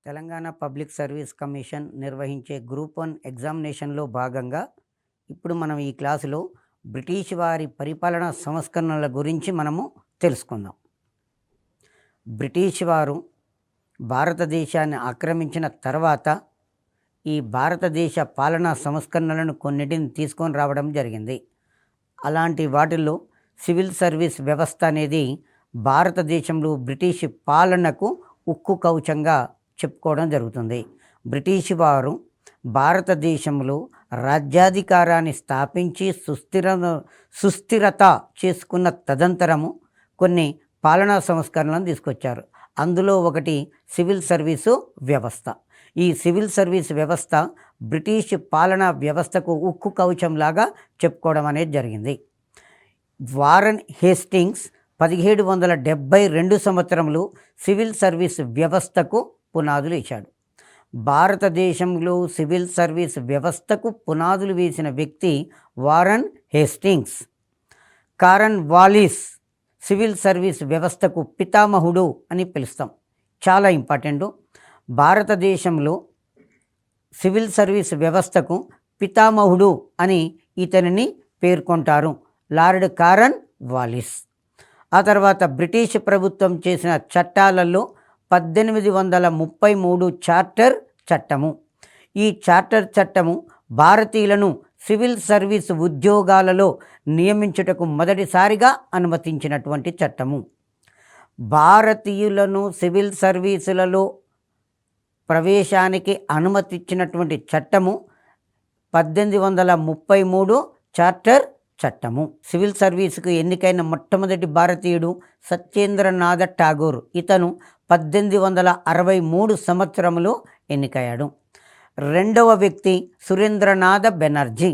Telangana public service commission నిర్వహించే group 1 ఎగ్జామినేషన్లో భాగంగా ఇప్పుడు మనం ఈ క్లాసులో బ్రిటిష్ వారి పరిపాలనా సంస్కరణల గురించి మనము తెలుసుకుందాం. బ్రిటిష్ వారు భారతదేశాన్ని ఆక్రమించిన తర్వాత ఈ భారతదేశ పాలనా సంస్కరణలను కొన్నిటిని తీసుకొని రావడం జరిగింది. అలాంటి వాటిల్లో సివిల్ సర్వీస్ వ్యవస్థ అనేది భారతదేశంలో బ్రిటిష్ పాలనకు ఉక్కు కవచంగా చెప్పుకోవడం జరుగుతుంది. బ్రిటిష్ వారు భారతదేశంలో రాజ్యాధికారాన్ని స్థాపించి సుస్థిరత చేసుకున్న తదంతరము కొన్ని పాలనా సంస్కరణలను తీసుకొచ్చారు. అందులో ఒకటి సివిల్ సర్వీసు వ్యవస్థ. ఈ సివిల్ సర్వీస్ వ్యవస్థ బ్రిటిష్ పాలనా వ్యవస్థకు ఉక్కు కవచంలాగా చెప్పుకోవడం అనేది జరిగింది. వారన్ హేస్టింగ్స్ 1772 సంవత్సరంలో సివిల్ సర్వీస్ వ్యవస్థకు పునాదులు ఇచ్చాడు. భారతదేశంలో సివిల్ సర్వీస్ వ్యవస్థకు పునాదులు వేసిన వ్యక్తి Warren Hastings. Cornwallis civil service వ్యవస్థకు పితామహుడు అని పిలుస్తాం. చాలా ఇంపార్టెంట్. భారతదేశంలో సివిల్ సర్వీస్ వ్యవస్థకు పితామహుడు అని ఇతనిని పేర్కొంటారు, లార్డ్ కారన్ వాలిస్. ఆ తర్వాత బ్రిటిష్ ప్రభుత్వం చేసిన చట్టాలలో 1833 చార్టర్ చట్టము. ఈ చార్టర్ చట్టము భారతీయులను సివిల్ సర్వీస్ ఉద్యోగాలలో నియమించుటకు మొదటిసారిగా అనుమతించినటువంటి చట్టము. భారతీయులను సివిల్ సర్వీసులలో ప్రవేశానికి అనుమతించినటువంటి చట్టము 1833 చార్టర్ చట్టము. సివిల్ సర్వీసుకు ఎన్నికైన మొట్టమొదటి భారతీయుడు సత్యేంద్రనాథ ఠాగూర్. ఇతను 1863 సంవత్సరంలో ఎన్నికయ్యాడు. రెండవ వ్యక్తి సురేంద్రనాథ బెనర్జీ.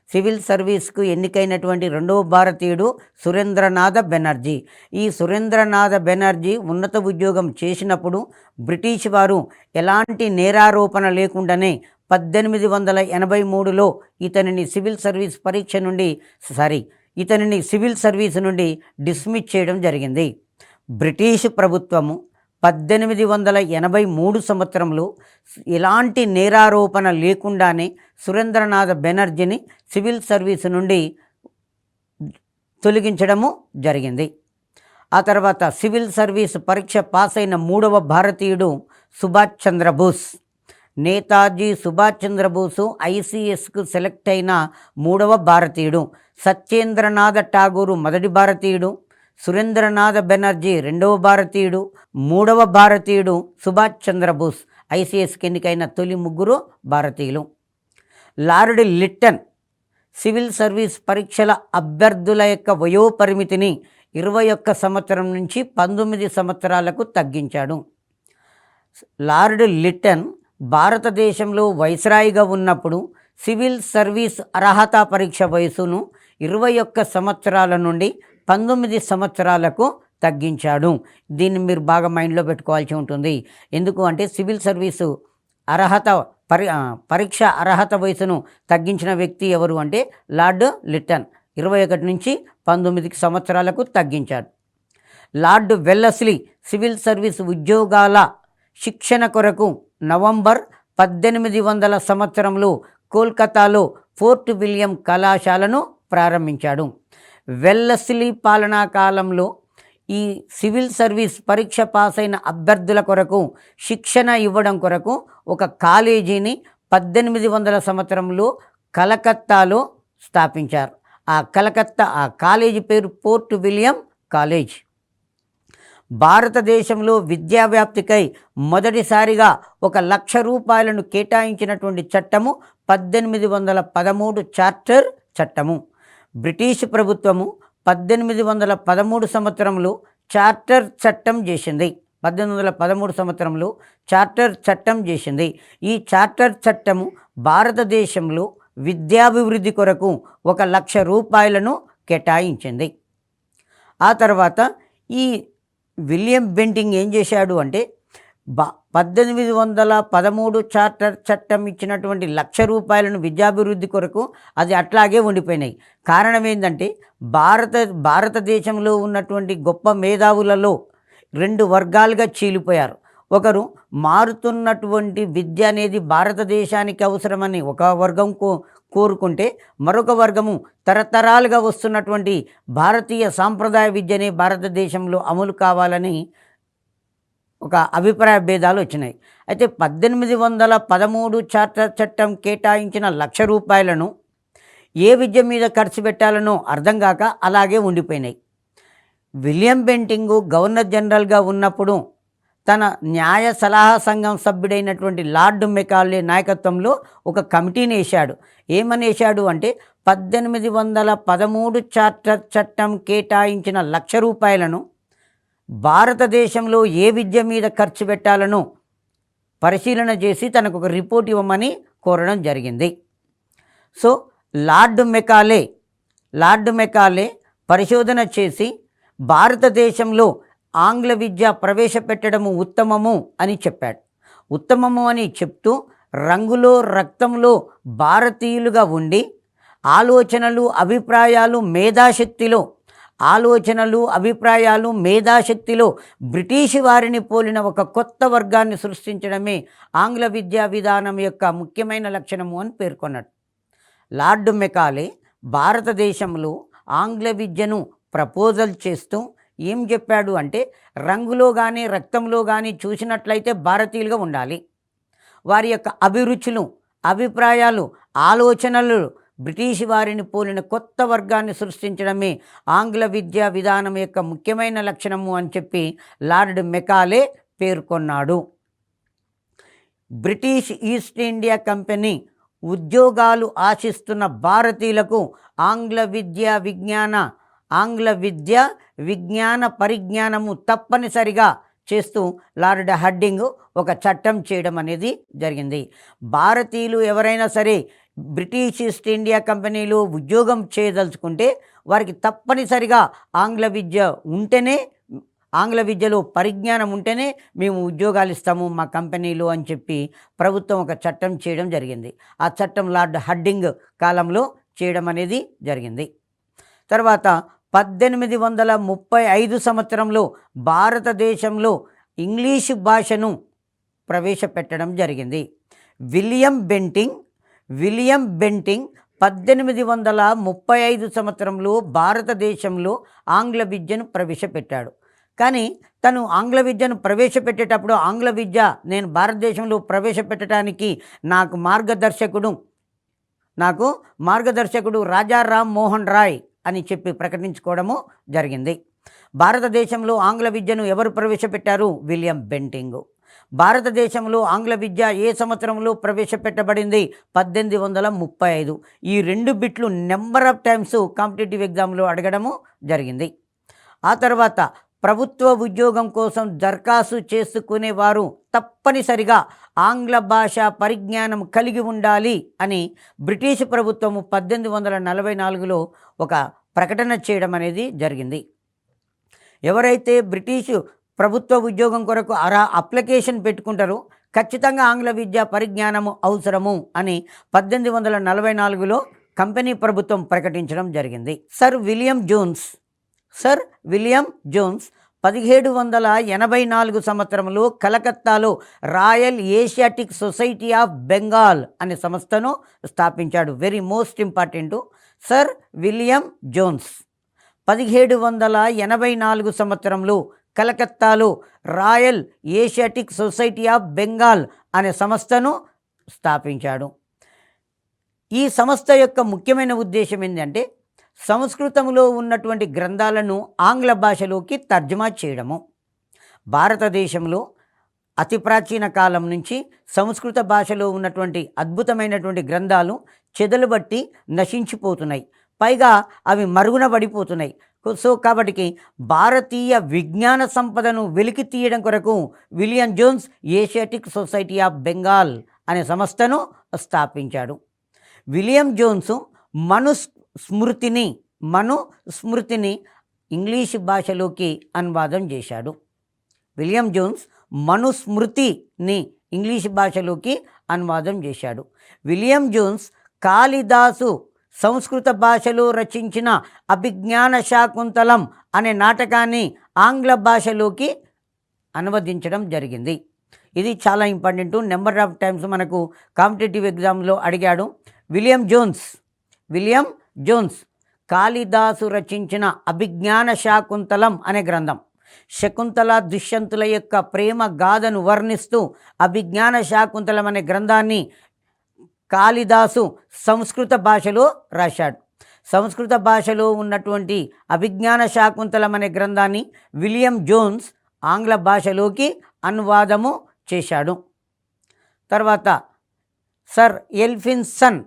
సివిల్ సర్వీస్కు ఎన్నికైనటువంటి రెండవ భారతీయుడు సురేంద్రనాథ బెనర్జీ. ఈ సురేంద్రనాథ బెనర్జీ ఉన్నత ఉద్యోగం చేసినప్పుడు బ్రిటిష్ వారు ఎలాంటి నేరారోపణ లేకుండానే 1883లో ఇతనిని సివిల్ సర్వీస్ నుండి డిస్మిస్ చేయడం జరిగింది. బ్రిటిష్ ప్రభుత్వము 1883 సంవత్సరంలో ఎలాంటి నేరారోపణ లేకుండానే సురేంద్రనాథ బెనర్జీని సివిల్ సర్వీస్ నుండి తొలగించడము జరిగింది. ఆ తర్వాత సివిల్ సర్వీస్ పరీక్ష పాస్ అయిన మూడవ భారతీయుడు సుభాష్ చంద్రబోస్. నేతాజీ సుభాష్ చంద్రబోసు ఐసిఎస్కు సెలెక్ట్ అయిన మూడవ భారతీయుడు. సత్యేంద్రనాథ ఠాగూరు మొదటి భారతీయుడు, సురేంద్రనాథ బెనర్జీ రెండవ భారతీయుడు, మూడవ భారతీయుడు సుభాష్ చంద్రబోస్. ఐసిఎస్కి ఎన్నికైన తొలి ముగ్గురు భారతీయులు. లార్డ్ లిట్టన్ సివిల్ సర్వీస్ పరీక్షల అభ్యర్థుల యొక్క వయోపరిమితిని 21 సంవత్సరం నుంచి 19 సంవత్సరాలకు తగ్గించాడు. లార్డ్ లిట్టన్ భారతదేశంలో వైస్రాయిగా ఉన్నప్పుడు సివిల్ సర్వీస్ అర్హతా పరీక్ష వయసును 21 సంవత్సరాల నుండి 19 సంవత్సరాలకు తగ్గించాడు. దీన్ని మీరు బాగా మైండ్లో పెట్టుకోవాల్సి ఉంటుంది. ఎందుకు అంటే సివిల్ సర్వీసు పరీక్ష అర్హత వయసును తగ్గించిన వ్యక్తి ఎవరు అంటే లార్డ్ లిట్టన్. 21 నుంచి 19 సంవత్సరాలకు తగ్గించాడు. లార్డ్ వెల్లస్లీ సివిల్ సర్వీస్ ఉద్యోగాల శిక్షణ కొరకు నవంబర్ 1800 సంవత్సరంలో కోల్కతాలో ఫోర్ట్ విలియం కళాశాలను ప్రారంభించాడు. వెల్లస్లీ పాలనా కాలంలో ఈ సివిల్ సర్వీస్ పరీక్ష పాస్ అయిన అభ్యర్థుల కొరకు శిక్షణ ఇవ్వడం కొరకు ఒక కాలేజీని 1800 సంవత్సరంలో కలకత్తాలో స్థాపించారు. ఆ కాలేజీ పేరు ఫోర్ట్ విలియం కాలేజ్. భారతదేశంలో విద్యావ్యాప్తికై మొదటిసారిగా 1,00,000 రూపాయలను కేటాయించినటువంటి చట్టము 1813 చార్టర్ చట్టము. బ్రిటిష్ ప్రభుత్వము 1813 సంవత్సరంలో చార్టర్ చట్టం చేసింది. 1813 సంవత్సరంలో చార్టర్ చట్టం చేసింది. ఈ చార్టర్ చట్టము భారతదేశంలో విద్యాభివృద్ధి కొరకు 1,00,000 రూపాయలను కేటాయించింది. ఆ తర్వాత ఈ విలియం బెంటింగ్ ఏం చేశాడు అంటే 1813 చార్టర్ చట్టం ఇచ్చినటువంటి 1,00,000 రూపాయలను విద్యాభివృద్ధి కొరకు అది అట్లాగే ఉండిపోయినాయి. కారణం ఏంటంటే భారతదేశంలో ఉన్నటువంటి గొప్ప మేధావులలో 2 వర్గాలుగా చీలిపోయారు. ఒకరు మారుతున్నటువంటి విద్య అనేది భారతదేశానికి అవసరమని ఒక వర్గం కోరుకుంటే, మరొక వర్గము తరతరాలుగా వస్తున్నటువంటి భారతీయ సాంప్రదాయ విద్యనే భారతదేశంలో అమలు కావాలని ఒక అభిప్రాయ భేదాలు వచ్చినాయి. అయితే 1813 చార్టర్ చట్టం కేటాయించిన ₹1,00,000 ఏ విద్య మీద ఖర్చు పెట్టాలనో అర్థం కాక అలాగే ఉండిపోయినాయి. విలియం బెంటింగ్ గవర్నర్ జనరల్గా ఉన్నప్పుడు తన న్యాయ సలహా సంఘం సభ్యుడైనటువంటి లార్డ్ మెకాలే నాయకత్వంలో ఒక కమిటీని వేశాడు. ఏమని వేశాడు అంటే 1813 చార్టర్ చట్టం కేటాయించిన ₹1,00,000 భారతదేశంలో ఏ విద్య మీద ఖర్చు పెట్టాలనో పరిశీలన చేసి తనకు ఒక రిపోర్ట్ ఇవ్వమని కోరడం జరిగింది. సో లార్డ్ మెకాలే పరిశోధన చేసి భారతదేశంలో ఆంగ్ల విద్య ప్రవేశపెట్టడము ఉత్తమము అని చెప్పాడు. ఉత్తమము అని చెప్తూ రంగులో రక్తంలో భారతీయులుగా ఉండి ఆలోచనలు మేధాశక్తిలో బ్రిటిష్ వారిని పోలిన ఒక కొత్త వర్గాన్ని సృష్టించడమే ఆంగ్ల విద్యా విధానం యొక్క ముఖ్యమైన లక్షణము అని పేర్కొన్నాడు. లార్డ్ మెకాలే భారతదేశంలో ఆంగ్ల విద్యను ప్రపోజల్ చేస్తూ ఏం చెప్పాడు అంటే, రంగులో కానీ రక్తంలో కానీ చూసినట్లయితే భారతీయులుగా ఉండాలి. వారి యొక్క అభిరుచులు, అభిప్రాయాలు, ఆలోచనలు బ్రిటిష్ వారిని పోలిన కొత్త వర్గాన్ని సృష్టించడమే ఆంగ్ల విద్యా విధానం యొక్క ముఖ్యమైన లక్షణము అని చెప్పి లార్డ్ మెకాలే పేర్కొన్నాడు. బ్రిటిష్ ఈస్ట్ ఇండియా కంపెనీ ఉద్యోగాలు ఆశిస్తున్న భారతీయులకు ఆంగ్ల విజ్ఞాన పరిజ్ఞానము తప్పనిసరిగా చేస్తూ లార్డ్ హడ్డింగ్ ఒక చట్టం చేయడం అనేది జరిగింది. భారతీయులు ఎవరైనా సరే బ్రిటిష్ ఈస్ట్ ఇండియా కంపెనీలో ఉద్యోగం చేయదలుచుకుంటే వారికి తప్పనిసరిగా ఆంగ్ల విద్యలో పరిజ్ఞానం ఉంటేనే మేము ఉద్యోగాలు ఇస్తాము మా కంపెనీలో అని చెప్పి ప్రభుత్వం ఒక చట్టం చేయడం జరిగింది. ఆ చట్టం లార్డ్ హడ్డింగ్ కాలంలో చేయడం అనేది జరిగింది. తర్వాత 1835 సంవత్సరంలో భారతదేశంలో ఇంగ్లీషు భాషను ప్రవేశపెట్టడం జరిగింది. విలియం బెంటింగ్ 1835 సంవత్సరంలో భారతదేశంలో ఆంగ్ల విద్యను ప్రవేశపెట్టాడు. కానీ తను ఆంగ్ల విద్యను ప్రవేశపెట్టేటప్పుడు నేను భారతదేశంలో ప్రవేశపెట్టడానికి నాకు మార్గదర్శకుడు రాజా రామ్ మోహన్ రాయ్ అని చెప్పి ప్రకటించుకోవడము జరిగింది. భారతదేశంలో ఆంగ్ల విద్యను ఎవరు ప్రవేశపెట్టారు? William Bentinck. భారతదేశంలో ఆంగ్ల విద్య ఏ సంవత్సరంలో ప్రవేశపెట్టబడింది? 1835. ఈ 2 బిట్లు నెంబర్ ఆఫ్ టైమ్స్ కాంపిటేటివ్ ఎగ్జామ్లో అడగడము జరిగింది. ఆ తర్వాత ప్రభుత్వ ఉద్యోగం కోసం దరఖాస్తు చేసుకునేవారు తప్పనిసరిగా ఆంగ్ల భాష పరిజ్ఞానం కలిగి ఉండాలి అని బ్రిటిష్ ప్రభుత్వము 1844లో ఒక ప్రకటన చేయడం అనేది జరిగింది. ఎవరైతే బ్రిటిష్ ప్రభుత్వ ఉద్యోగం కొరకు అప్లికేషన్ పెట్టుకుంటారో ఖచ్చితంగా ఆంగ్ల విద్యా పరిజ్ఞానము అవసరము అని 1844లో కంపెనీ ప్రభుత్వం ప్రకటించడం జరిగింది. సర్ విలియం జోన్స్ 1784 సంవత్సరంలో కలకత్తాలో Royal Asiatic Society of Bengal అనే సంస్థను స్థాపించాడు. Very most important. Sir William Jones 1784 సంవత్సరంలో కలకత్తాలో Royal Asiatic Society of Bengal అనే సంస్థను స్థాపించాడు. ఈ సంస్థ యొక్క ముఖ్యమైన ఉద్దేశం ఏంటంటే సంస్కృతంలో ఉన్నటువంటి గ్రంథాలను ఆంగ్ల భాషలోకి తర్జుమా చేయడము. భారతదేశంలో అతి ప్రాచీన కాలం నుంచి సంస్కృత భాషలో ఉన్నటువంటి అద్భుతమైనటువంటి గ్రంథాలు చెదలుబట్టి నశించిపోతున్నాయి, పైగా అవి మరుగున పడిపోతున్నాయి. సో కాబట్టి భారతీయ విజ్ఞాన సంపదను వెలికి తీయడం కొరకు William Jones Asiatic Society of Bengal అనే సంస్థను స్థాపించాడు. విలియం జోన్స్ మనుస్మృతిని ఇంగ్లీష్ భాషలోకి అనువాదం చేశాడు. విలియం జోన్స్ మనుస్మృతిని ఇంగ్లీష్ భాషలోకి అనువాదం చేశాడు. విలియం జోన్స్ కాళిదాసు సంస్కృత భాషలో రచించిన అభిజ్ఞాన శాకుంతలం అనే నాటకాన్ని ఆంగ్ల భాషలోకి అనువదించడం జరిగింది. ఇది చాలా ఇంపార్టెంట్. నెంబర్ ఆఫ్ టైమ్స్ మనకు కాంపిటేటివ్ ఎగ్జామ్లో అడిగాడు. విలియం జోన్స్ కాళిదాసు రచించిన అభిజ్ఞాన శాకుంతలం అనే గ్రంథం, శకుంతల దుష్యంతుల యొక్క ప్రేమ గాథను వర్ణిస్తూ అభిజ్ఞాన శాకుంతలం అనే గ్రంథాన్ని కాళిదాసు సంస్కృత భాషలో రాశాడు. సంస్కృత భాషలో ఉన్నటువంటి అభిజ్ఞాన శాకుంతలం అనే గ్రంథాన్ని విలియం జోన్స్ ఆంగ్ల భాషలోకి అనువాదము చేశాడు. తర్వాత సర్ ఎల్ఫిన్సన్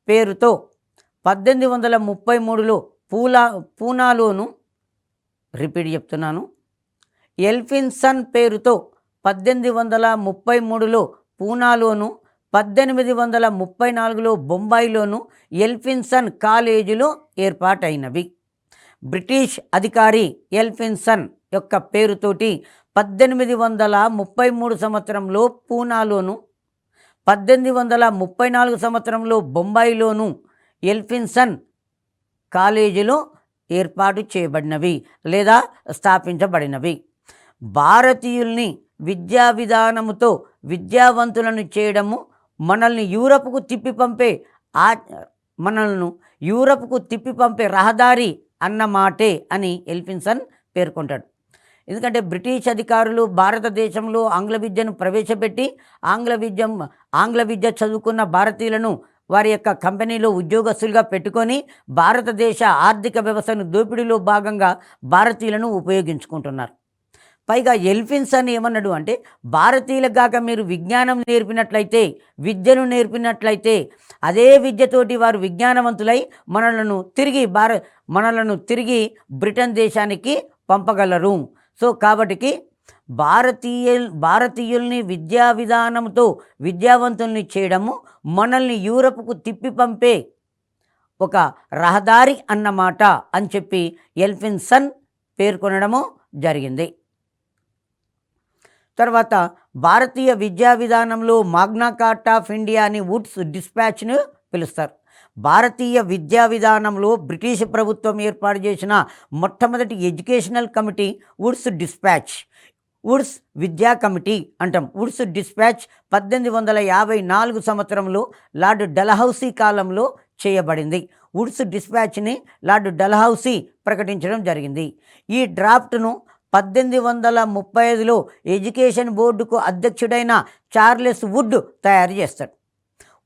పేరుతో 1833లో పూనాలోను, రిపీట్ చెప్తున్నాను, ఎల్ఫిన్సన్ పేరుతో 1833లో పూనాలోను, 1834లో బొంబాయిలోను ఎల్ఫిన్సన్ కాలేజీలు ఏర్పాటైనవి. బ్రిటిష్ అధికారి ఎల్ఫిన్సన్ యొక్క పేరుతోటి 1833 సంవత్సరంలో పూనాలోను, 1834 సంవత్సరంలో బొంబాయిలోను ఎల్ఫిన్సన్ కాలేజీలు ఏర్పాటు చేయబడినవి లేదా స్థాపించబడినవి. భారతీయుల్ని విద్యా విధానముతో విద్యావంతులను చేయడము మనల్ని యూరప్కు తిప్పి పంపే రహదారి అన్నమాటే అని ఎల్ఫిన్సన్ పేర్కొంటాడు. ఎందుకంటే బ్రిటిష్ అధికారులు భారతదేశంలో ఆంగ్ల విద్యను ప్రవేశపెట్టి ఆంగ్ల విద్య చదువుకున్న భారతీయులను వారి యొక్క కంపెనీలో ఉద్యోగస్తులుగా పెట్టుకొని భారతదేశ ఆర్థిక వ్యవస్థను దోపిడీలో భాగంగా భారతీయులను ఉపయోగించుకుంటున్నారు. పైగా ఎల్ఫిన్సన్ ఏమన్నాడు అంటే, భారతీయులకు కాక మీరు విజ్ఞానం నేర్పినట్లయితే, విద్యను నేర్పినట్లయితే అదే విద్యతోటి వారు విజ్ఞానవంతులై మనలను తిరిగి బ్రిటన్ దేశానికి పంపగలరు. సో కాబట్టి భారతీయుల్ని విద్యా విధానంతో విద్యావంతుల్ని చేయడము మనల్ని యూరప్కు తిప్పి పంపే ఒక రహదారి అన్నమాట అని చెప్పి ఎల్ఫిన్సన్ పేర్కొనడము జరిగింది. తర్వాత భారతీయ విద్యా విధానంలో మాగ్నా కార్టా ఆఫ్ ఇండియా అని వుడ్స్ డిస్పాచ్ను పిలుస్తారు. భారతీయ విద్యా విధానంలో బ్రిటిష్ ప్రభుత్వం ఏర్పాటు చేసిన మొట్టమొదటి ఎడ్యుకేషనల్ కమిటీ వుడ్స్ విద్యా కమిటీ అంటాం. వుడ్స్ డిస్పాచ్ 1854 సంవత్సరంలో లార్డ్ డల్హౌసీ కాలంలో చేయబడింది. వుడ్స్ డిస్పాచ్ని లార్డ్ డల్హౌసీ ప్రకటించడం జరిగింది. ఈ డ్రాఫ్ట్ను 1835లో ఎడ్యుకేషన్ బోర్డుకు అధ్యక్షుడైన చార్లెస్ వుడ్ తయారు చేస్తాడు.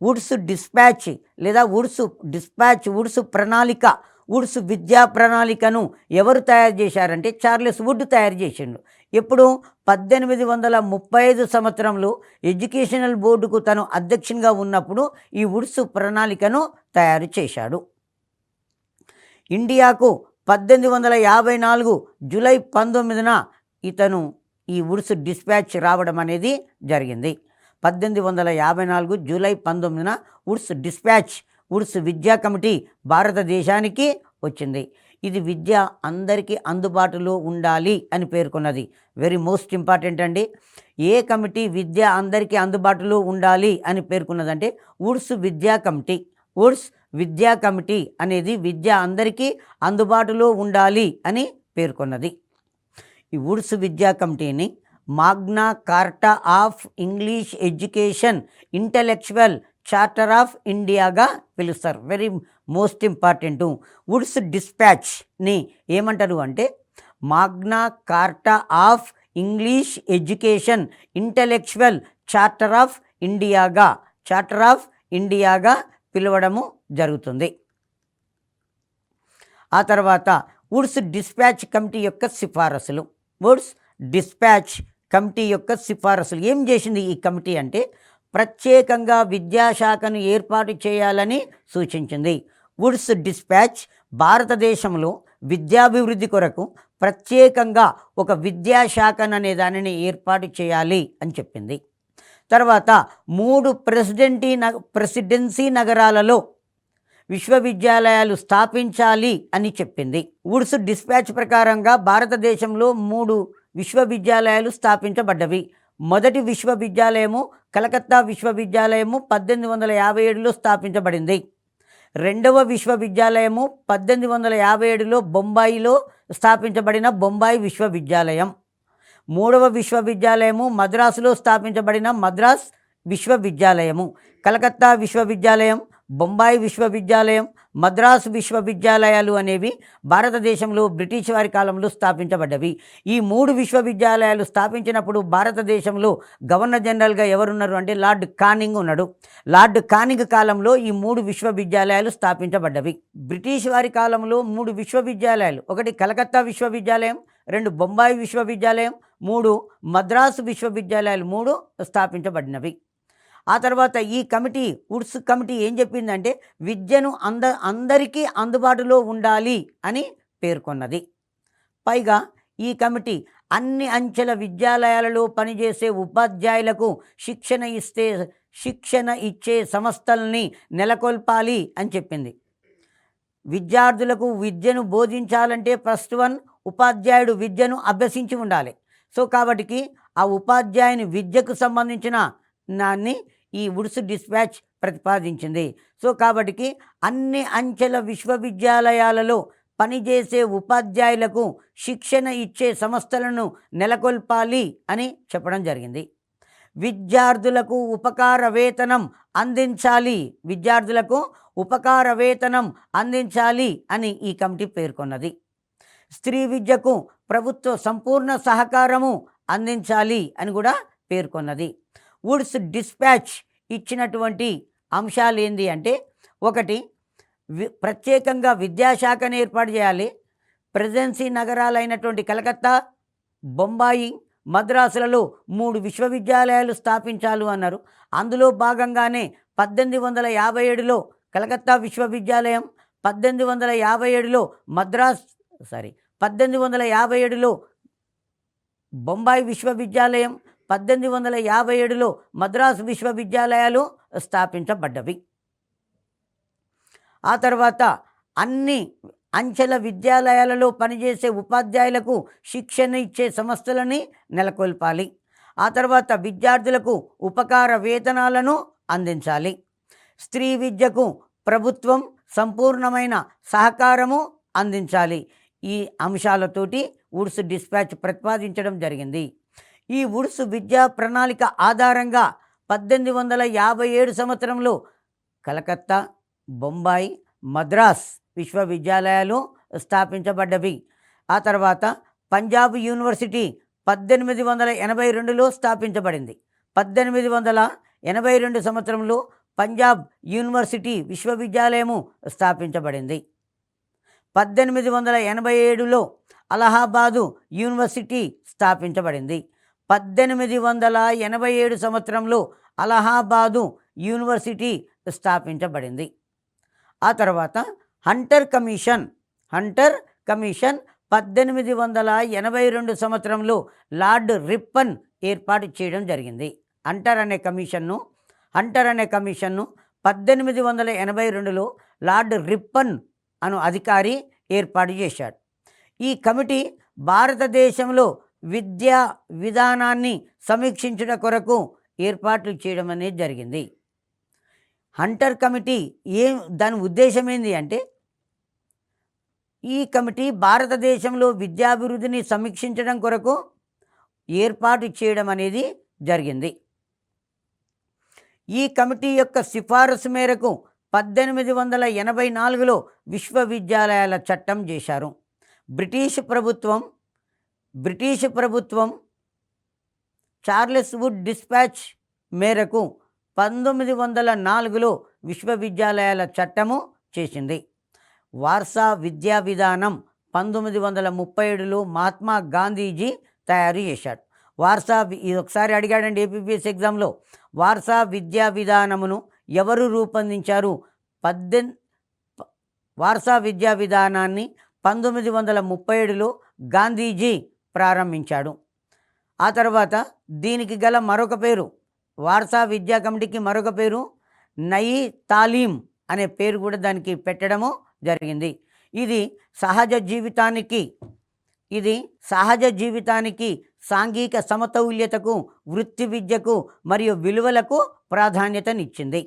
వుడ్స్ డిస్పాచ్ లేదా వుడ్స్ ప్రణాళిక, వుడ్స్ విద్యా ప్రణాళికను ఎవరు తయారు చేశారంటే చార్లెస్ వుడ్ తయారు చేసిండు. ఎప్పుడు 1835 సంవత్సరంలో ఎడ్యుకేషనల్ బోర్డుకు తను అధ్యక్షునిగా ఉన్నప్పుడు ఈ వుడ్స్ ప్రణాళికను తయారు చేశాడు. ఇండియాకు 1854 జూలై 19న ఇతను ఈ వుడ్స్ డిస్పాచ్ రావడం అనేది జరిగింది. 1854 జూలై 19న వుడ్స్ విద్యా కమిటీ భారతదేశానికి వచ్చింది. ఇది విద్య అందరికీ అందుబాటులో ఉండాలి అని పేర్కొన్నది. వెరీ మోస్ట్ ఇంపార్టెంట్ అండి. ఏ కమిటీ విద్య అందరికీ అందుబాటులో ఉండాలి అని పేర్కొన్నదంటే వుడ్స్ విద్యా కమిటీ అనేది విద్య అందరికీ అందుబాటులో ఉండాలి అని పేర్కొన్నది. ఈ వుడ్స్ విద్యా కమిటీని Magna Carta of English education intellectual charter of ఇండియాగా పిలుస్తారు. Very most important. వుడ్స్ డిస్పాచ్ని ఏమంటారు అంటే Magna Carta of English education intellectual charter of ఇండియాగా పిలవడము జరుగుతుంది. ఆ తర్వాత వుడ్స్ డిస్పాచ్ కమిటీ యొక్క సిఫారసులు ఏం చేసింది ఈ కమిటీ అంటే ప్రత్యేకంగా విద్యాశాఖను ఏర్పాటు చేయాలని సూచించింది. వుడ్స్ డిస్పాచ్ భారతదేశంలో విద్యాభివృద్ధి కొరకు ప్రత్యేకంగా ఒక విద్యాశాఖను అనే దానిని ఏర్పాటు చేయాలి అని చెప్పింది. తర్వాత 3 ప్రెసిడెన్సీ నగరాలలో విశ్వవిద్యాలయాలు స్థాపించాలి అని చెప్పింది. వుడ్స్ డిస్పాచ్ ప్రకారంగా భారతదేశంలో 3 విశ్వవిద్యాలయాలు స్థాపించబడ్డవి. మొదటి విశ్వవిద్యాలయము కలకత్తా విశ్వవిద్యాలయము 1857లో స్థాపించబడింది. రెండవ విశ్వవిద్యాలయము 1857లో బొంబాయిలో స్థాపించబడిన బొంబాయి విశ్వవిద్యాలయం. మూడవ విశ్వవిద్యాలయము మద్రాసులో స్థాపించబడిన మద్రాస్ విశ్వవిద్యాలయము, కలకత్తా విశ్వవిద్యాలయం, బొంబాయి విశ్వవిద్యాలయం, మద్రాసు విశ్వవిద్యాలయాలు అనేవి భారతదేశంలో బ్రిటిష్ వారి కాలంలో స్థాపించబడ్డవి. ఈ 3 విశ్వవిద్యాలయాలు స్థాపించినప్పుడు భారతదేశంలో గవర్నర్ జనరల్గా ఎవరున్నారు అంటే లార్డ్ కానింగ్ ఉన్నాడు. లార్డ్ కానింగ్ కాలంలో ఈ 3 విశ్వవిద్యాలయాలు స్థాపించబడ్డవి. బ్రిటిష్ వారి కాలంలో 3 విశ్వవిద్యాలయాలు, ఒకటి కలకత్తా విశ్వవిద్యాలయం, 2 బొంబాయి విశ్వవిద్యాలయం, 3 మద్రాసు విశ్వవిద్యాలయాలు 3 స్థాపించబడినవి. ఆ తర్వాత ఈ కమిటీ, వుడ్స్ కమిటీ ఏం చెప్పిందంటే విద్యను అందరికీ అందుబాటులో ఉండాలి అని పేర్కొన్నది. పైగా ఈ కమిటీ అన్ని అంచెల విద్యాలయాలలో పనిచేసే ఉపాధ్యాయులకు శిక్షణ ఇచ్చే సంస్థల్ని నెలకొల్పాలి అని చెప్పింది. విద్యార్థులకు విద్యను బోధించాలంటే ఫస్ట్ ఉపాధ్యాయుడు విద్యను అభ్యసించి ఉండాలి. సో కాబట్టి ఆ ఉపాధ్యాయుని విద్యకు సంబంధించిన దాన్ని ఈ వుడ్స్ డిస్పాచ్ ప్రతిపాదించింది. సో కాబట్టి అన్ని అంచెల విశ్వవిద్యాలయాలలో పనిచేసే ఉపాధ్యాయులకు శిక్షణ ఇచ్చే సంస్థలను నెలకొల్పాలి అని చెప్పడం జరిగింది. విద్యార్థులకు ఉపకార వేతనం అందించాలి అని ఈ కమిటీ పేర్కొన్నది. స్త్రీ విద్యకు ప్రభుత్వ సంపూర్ణ సహకారము అందించాలి అని కూడా పేర్కొన్నది. వుడ్స్ డిస్పాచ్ ఇచ్చినటువంటి అంశాలు ఏంటి అంటే, ఒకటి, ప్రత్యేకంగా విద్యాశాఖను ఏర్పాటు చేయాలి. ప్రెసిడెన్సీ నగరాలైనటువంటి కలకత్తా, బొంబాయి, మద్రాసులలో 3 విశ్వవిద్యాలయాలు స్థాపించాలి అన్నారు. అందులో భాగంగానే 1857లో కలకత్తా విశ్వవిద్యాలయం, 1857లో 1857లో బొంబాయి విశ్వవిద్యాలయం, 1857లో మద్రాసు విశ్వవిద్యాలయాలు స్థాపించబడ్డవి. ఆ తర్వాత అన్ని అంచెల విద్యాలయాలలో పనిచేసే ఉపాధ్యాయులకు శిక్షణ ఇచ్చే సంస్థలని నెలకొల్పాలి. ఆ తర్వాత విద్యార్థులకు ఉపకార వేతనాలను అందించాలి. స్త్రీ విద్యకు ప్రభుత్వం సంపూర్ణమైన సహకారము అందించాలి. ఈ అంశాలతోటి వుడ్స్ డిస్పాచ్ ప్రతిపాదించడం జరిగింది. ఈ వుడ్స్ విద్యా ప్రణాళిక ఆధారంగా 1857 సంవత్సరంలో కలకత్తా, బొంబాయి, మద్రాస్ విశ్వవిద్యాలయాలు స్థాపించబడ్డవి. ఆ తర్వాత పంజాబ్ యూనివర్సిటీ 1882లో స్థాపించబడింది. 1882 సంవత్సరంలో పంజాబ్ యూనివర్సిటీ విశ్వవిద్యాలయము స్థాపించబడింది. 1887లో అలహాబాదు యూనివర్సిటీ స్థాపించబడింది. 1887 సంవత్సరంలో అలహాబాదు యూనివర్సిటీ స్థాపించబడింది. ఆ తర్వాత హంటర్ కమిషన్ 1882 సంవత్సరంలో లార్డ్ రిప్పన్ ఏర్పాటు చేయడం జరిగింది. హంటర్ అనే కమిషన్ను 1882లో లార్డ్ రిప్పన్ అను అధికారి ఏర్పాటు చేశాడు. ఈ కమిటీ భారతదేశంలో విద్యా విధానాన్ని సమీక్షించుట కొరకు ఏర్పాట్లు చేయడం అనేది జరిగింది. హంటర్ కమిటీ దాని ఉద్దేశం ఏంటి అంటే, ఈ కమిటీ భారతదేశంలో విద్యాభివృద్ధిని సమీక్షించడం కొరకు ఏర్పాటు చేయడం అనేది జరిగింది. ఈ కమిటీ యొక్క సిఫారసు మేరకు 1884లో విశ్వవిద్యాలయాల చట్టం చేశారు. బ్రిటిష్ ప్రభుత్వం చార్లెస్ వుడ్ డిస్పాచ్ మేరకు 1904లో విశ్వవిద్యాలయాల చట్టము చేసింది. వార్సా విద్యా విధానం 1937లో మహాత్మా గాంధీజీ తయారు చేశాడు. ఇది ఒకసారి అడిగాడండి ఏపీపీఎస్సీ ఎగ్జామ్లో. వార్సా విద్యా విధానమును ఎవరు రూపొందించారు? వార్సా విద్యా విధానాన్ని 1937లో గాంధీజీ ప్రారంభించాడు. ఆ తర్వాత దీనికి గల మరొక పేరు, వార్సా విద్యా కమిటీకి మరొక పేరు నయీ తాలీం అనే పేరు కూడా దానికి పెట్టడము జరిగింది. ఇది సహజ జీవితానికి సాంఘిక సమతౌల్యతకు, వృత్తి విద్యకు మరియు విలువలకు ప్రాధాన్యతనిచ్చింది.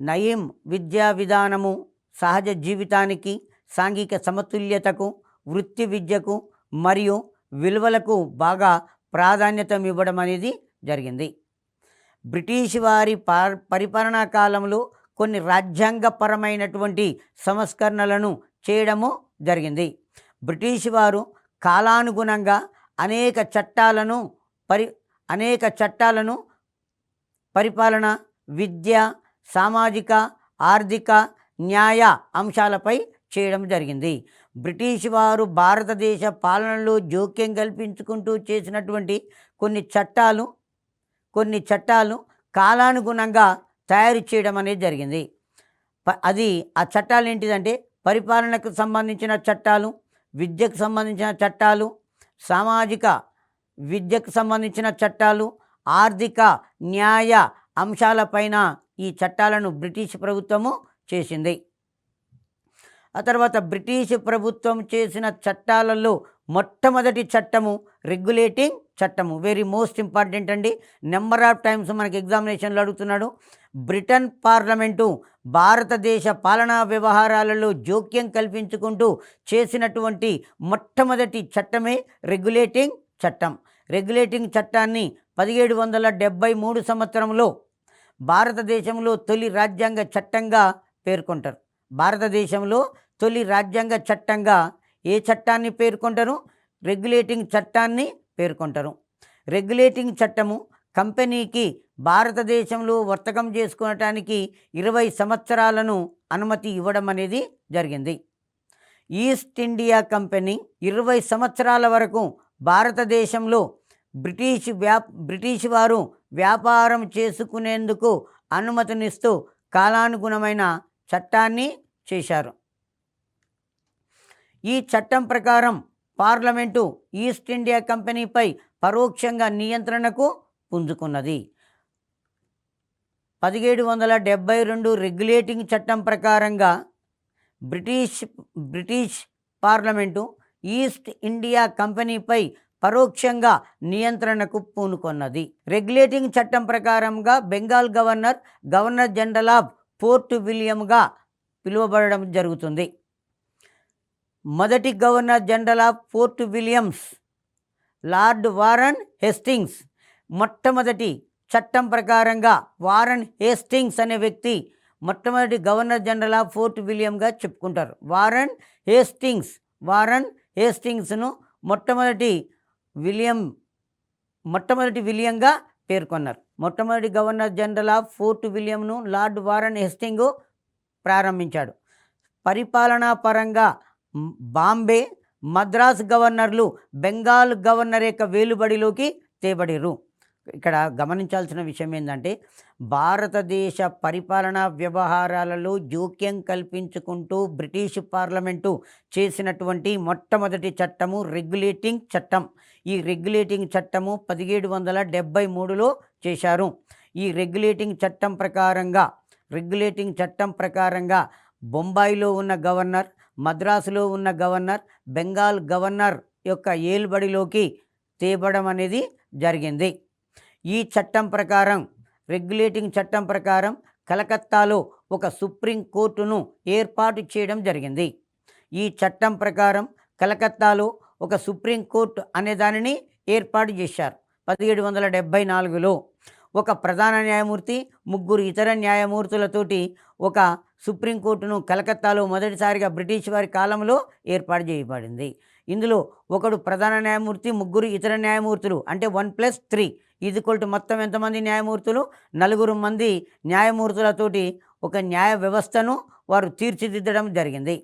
నయీం విద్యా విధానము సహజ జీవితానికి, సాంఘిక సమతుల్యతకు, వృత్తి విద్యకు మరియు విలువలకు బాగా ప్రాధాన్యత ఇవ్వడం అనేది జరిగింది. బ్రిటిష్ వారి పరిపాలనా కాలంలో కొన్ని రాజ్యాంగపరమైనటువంటి సంస్కరణలను చేయడము జరిగింది. బ్రిటిష్ వారు కాలానుగుణంగా అనేక చట్టాలను పరిపాలన, విద్య, సామాజిక, ఆర్థిక, న్యాయ అంశాలపై చేయడం జరిగింది. బ్రిటిష్ వారు భారతదేశ పాలనలో జోక్యం కల్పించుకుంటూ చేసినటువంటి కొన్ని చట్టాలు కాలానుగుణంగా తయారు చేయడం అనేది జరిగింది. ఆ చట్టాలు ఏంటిదంటే పరిపాలనకు సంబంధించిన చట్టాలు, విద్యకు సంబంధించిన చట్టాలు, సామాజిక విద్యకు సంబంధించిన చట్టాలు, ఆర్థిక న్యాయ అంశాలపైన ఈ చట్టాలను బ్రిటిష్ ప్రభుత్వము చేసింది. ఆ తర్వాత బ్రిటిష్ ప్రభుత్వం చేసిన చట్టాలలో మొట్టమొదటి చట్టము రెగ్యులేటింగ్ చట్టము. వెరీ మోస్ట్ ఇంపార్టెంట్ అండి. నెంబర్ ఆఫ్ టైమ్స్ మనకి ఎగ్జామినేషన్లో అడుగుతున్నాడు. బ్రిటన్ పార్లమెంటు భారతదేశ పాలనా వ్యవహారాలలో జోక్యం కల్పించుకుంటూ చేసినటువంటి మొట్టమొదటి చట్టమే రెగ్యులేటింగ్ చట్టం. రెగ్యులేటింగ్ చట్టాన్ని 1773 సంవత్సరంలో భారతదేశంలో తొలి రాజ్యాంగ చట్టంగా పేర్కొంటారు. భారతదేశంలో తొలి రాజ్యాంగ చట్టంగా ఏ చట్టాన్ని పేర్కొంటారు? రెగ్యులేటింగ్ చట్టాన్ని పేర్కొంటారు. రెగ్యులేటింగ్ చట్టము కంపెనీకి భారతదేశంలో వర్తకం చేసుకోవటానికి 20 సంవత్సరాలను అనుమతి ఇవ్వడం అనేది జరిగింది. ఈస్ట్ ఇండియా కంపెనీ 20 సంవత్సరాల వరకు భారతదేశంలో బ్రిటిష్ వారు వ్యాపారం చేసుకునేందుకు అనుమతినిస్తూ కాలానుగుణమైన చట్టాన్ని చేశారు. ఈ చట్టం ప్రకారం పార్లమెంటు ఈస్ట్ ఇండియా కంపెనీపై పరోక్షంగా నియంత్రణకు పుంజుకున్నది. 1772 రెగ్యులేటింగ్ చట్టం ప్రకారంగా బ్రిటిష్ పార్లమెంటు ఈస్ట్ ఇండియా కంపెనీపై పరోక్షంగా నియంత్రణకు పూనుకొన్నది. రెగ్యులేటింగ్ చట్టం ప్రకారంగా Bengal governor general of Fort విలియంగా పిలువబడడం జరుగుతుంది. మొదటి governor general of Fort Williams Lord Warren Hastings. మొట్టమొదటి చట్టం ప్రకారంగా వారన్ హేస్టింగ్స్ అనే వ్యక్తి మొట్టమొదటి గవర్నర్ జనరల్ ఆఫ్ ఫోర్ట్ విలియంగా చెప్పుకుంటారు. వారన్ హేస్టింగ్స్ను మొట్టమొదటి విలియంగా పేర్కొన్నారు. మొట్టమొదటి గవర్నర్ జనరల్ ఆఫ్ ఫోర్ట్ విలియంను లార్డ్ వారన్ హేస్టింగ్ ప్రారంభించాడు. పరిపాలనా పరంగా బాంబే, మద్రాస్ గవర్నర్లు బెంగాల్ గవర్నర్ యొక్క వేలుబడిలోకి తేబడిరు. ఇక్కడ గమనించాల్సిన విషయం ఏంటంటే భారతదేశ పరిపాలనా వ్యవహారాలలో జోక్యం కల్పించుకుంటూ బ్రిటిష్ పార్లమెంటు చేసినటువంటి మొట్టమొదటి చట్టము రెగ్యులేటింగ్ చట్టం. ఈ రెగ్యులేటింగ్ చట్టము 1773లో చేశారు. ఈ రెగ్యులేటింగ్ చట్టం ప్రకారంగా బొంబాయిలో ఉన్న గవర్నర్, మద్రాసులో ఉన్న గవర్నర్ బెంగాల్ గవర్నర్ యొక్క ఏలుబడిలోకి తేబడం అనేది జరిగింది. ఈ చట్టం ప్రకారం రెగ్యులేటింగ్ చట్టం ప్రకారం కలకత్తాలో ఒక సుప్రీం కోర్టును ఏర్పాటు చేయడం జరిగింది. ఈ చట్టం ప్రకారం కలకత్తాలో ఒక సుప్రీం కోర్టు అనే దానిని ఏర్పాటు చేశారు. 1774లో ఒక ప్రధాన న్యాయమూర్తి, 3 ఇతర న్యాయమూర్తులతోటి ఒక సుప్రీంకోర్టును కలకత్తాలో మొదటిసారిగా బ్రిటిష్ వారి కాలంలో ఏర్పాటు చేయబడింది. ఇందులో ఒకడు ప్రధాన న్యాయమూర్తి, 3 ఇతర న్యాయమూర్తులు అంటే 1+3 మొత్తం ఎంతమంది న్యాయమూర్తులు? 4 మంది న్యాయమూర్తులతోటి ఒక న్యాయ వ్యవస్థను వారు తీర్చిదిద్దడం జరిగింది.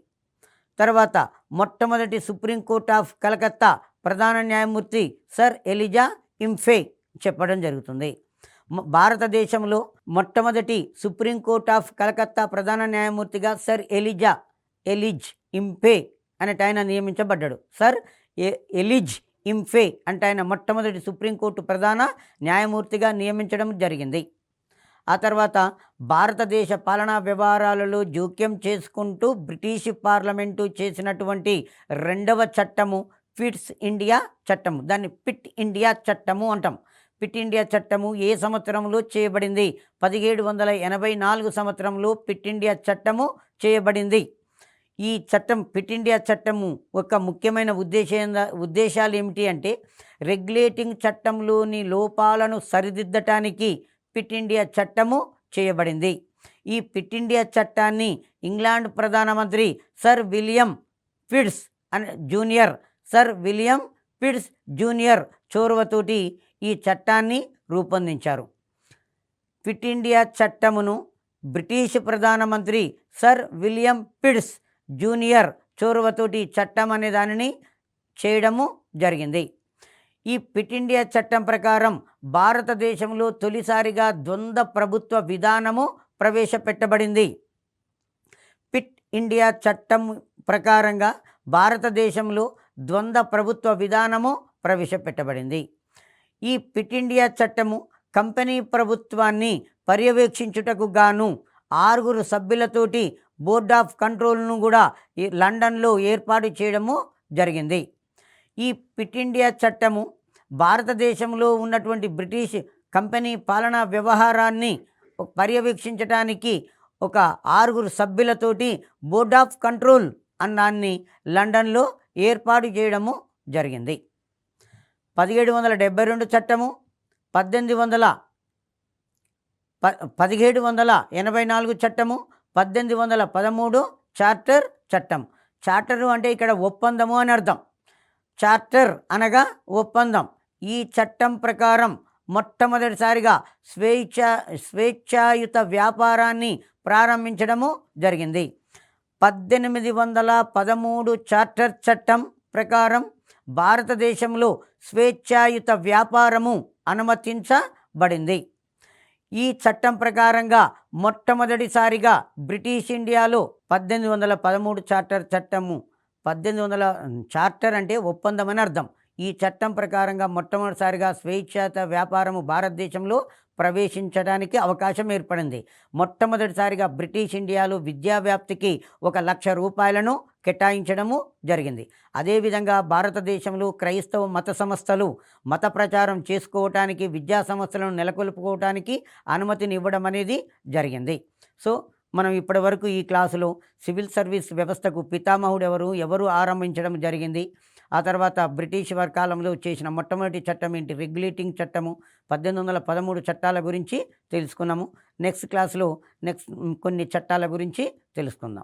తర్వాత మొట్టమొదటి సుప్రీంకోర్ట్ ఆఫ్ కలకత్తా ప్రధాన న్యాయమూర్తి సర్ ఎలిజా ఇంఫే చెప్పడం జరుగుతుంది. భారతదేశంలో మొట్టమొదటి సుప్రీంకోర్ట్ ఆఫ్ కలకత్తా ప్రధాన న్యాయమూర్తిగా సర్ ఎలిజ్ ఇంఫే అనేట ఆయన నియమించబడ్డాడు. సర్ ఎలిజ్ ఇంఫే అంటే ఆయన మొట్టమొదటి సుప్రీంకోర్టు ప్రధాన న్యాయమూర్తిగా నియమించడం జరిగింది. ఆ తర్వాత భారతదేశ పాలనా వ్యవహారాలలో జోక్యం చేసుకుంటూ బ్రిటిష్ పార్లమెంటు చేసినటువంటి 2వ చట్టము ఫిట్స్ ఇండియా చట్టము. దాన్ని పిట్ ఇండియా చట్టము అంటాం. పిట్ ఇండియా చట్టము ఏ సంవత్సరంలో చేయబడింది? 1784 సంవత్సరంలో పిట్ ఇండియా చట్టము చేయబడింది. ఈ చట్టం క్విట్ ఇండియా చట్టము ఒక ముఖ్యమైన ఉద్దేశాలు ఏమిటి అంటే రెగ్యులేటింగ్ చట్టంలోని లోపాలను సరిదిద్దటానికి క్విట్ ఇండియా చట్టము చేయబడింది. ఈ క్విట్ ఇండియా చట్టాన్ని ఇంగ్లాండ్ ప్రధానమంత్రి సర్ విలియం పిట్స్ జూనియర్ చొరవతోటి ఈ చట్టాన్ని రూపొందించారు. క్విట్ ఇండియా చట్టమును బ్రిటిష్ ప్రధానమంత్రి సర్ విలియం పిట్స్ జూనియర్ చొరవతోటి చట్టం అనే దానిని చేయడము జరిగింది. ఈ క్విట్ ఇండియా చట్టం ప్రకారం భారతదేశంలో తొలిసారిగా ద్వంద్వ ప్రభుత్వ విధానము ప్రవేశపెట్టబడింది. క్విట్ ఇండియా చట్టం ప్రకారంగా భారతదేశంలో ద్వంద్వ ప్రభుత్వ విధానము ప్రవేశపెట్టబడింది. ఈ క్విట్ ఇండియా చట్టము కంపెనీ ప్రభుత్వాన్ని పర్యవేక్షించుటకు గాను 6 సభ్యులతోటి బోర్డ్ ఆఫ్ కంట్రోల్ను కూడా ఈ లండన్లో ఏర్పాటు చేయడము జరిగింది. ఈ క్విట్ ఇండియా చట్టము భారతదేశంలో ఉన్నటువంటి బ్రిటిష్ కంపెనీ పాలనా వ్యవహారాన్ని పర్యవేక్షించడానికి ఒక 6 సభ్యులతోటి బోర్డ్ ఆఫ్ కంట్రోల్ అన్నాన్ని లండన్లో ఏర్పాటు చేయడము జరిగింది. 1772 చట్టము, 1784 చట్టము, 1813 చార్టర్ చట్టం. చార్టరు అంటే ఇక్కడ ఒప్పందము అని అర్థం. చార్టర్ అనగా ఒప్పందం. ఈ చట్టం ప్రకారం మొట్టమొదటిసారిగా స్వేచ్ఛాయుత వ్యాపారాన్ని ప్రారంభించడము జరిగింది. 1813 చార్టర్ చట్టం ప్రకారం భారతదేశంలో స్వేచ్ఛాయుత వ్యాపారము అనుమతించబడింది. ఈ చట్టం ప్రకారంగా మొట్టమొదటిసారిగా బ్రిటిష్ ఇండియాలో 1813 చార్టర్ చట్టము, చార్టర్ అంటే ఒప్పందం అని అర్థం. ఈ చట్టం ప్రకారంగా మొట్టమొదటిసారిగా స్వేచ్ఛాయుత వ్యాపారము భారతదేశంలో ప్రవేశించడానికి అవకాశం ఏర్పడింది. మొట్టమొదటిసారిగా బ్రిటిష్ ఇండియాలో విద్యా వ్యాప్తికి 1,00,000 రూపాయలను కేటాయించడము జరిగింది. అదేవిధంగా భారతదేశంలో క్రైస్తవ మత సంస్థలు మత ప్రచారం చేసుకోవటానికి, విద్యా సంస్థలను నెలకొల్పుకోవటానికి అనుమతిని ఇవ్వడం అనేది జరిగింది. సో మనం ఇప్పటి వరకు ఈ క్లాసులో సివిల్ సర్వీస్ వ్యవస్థకు పితామహుడు ఎవరు ఆరంభించడం జరిగింది, ఆ తర్వాత బ్రిటిష్ వారి కాలంలో చేసిన మొట్టమొదటి చట్టం ఏంటి, రెగ్యులేటింగ్ చట్టము, 1813 చట్టాల గురించి తెలుసుకున్నాము. నెక్స్ట్ క్లాస్లో కొన్ని చట్టాల గురించి తెలుసుకుందాం.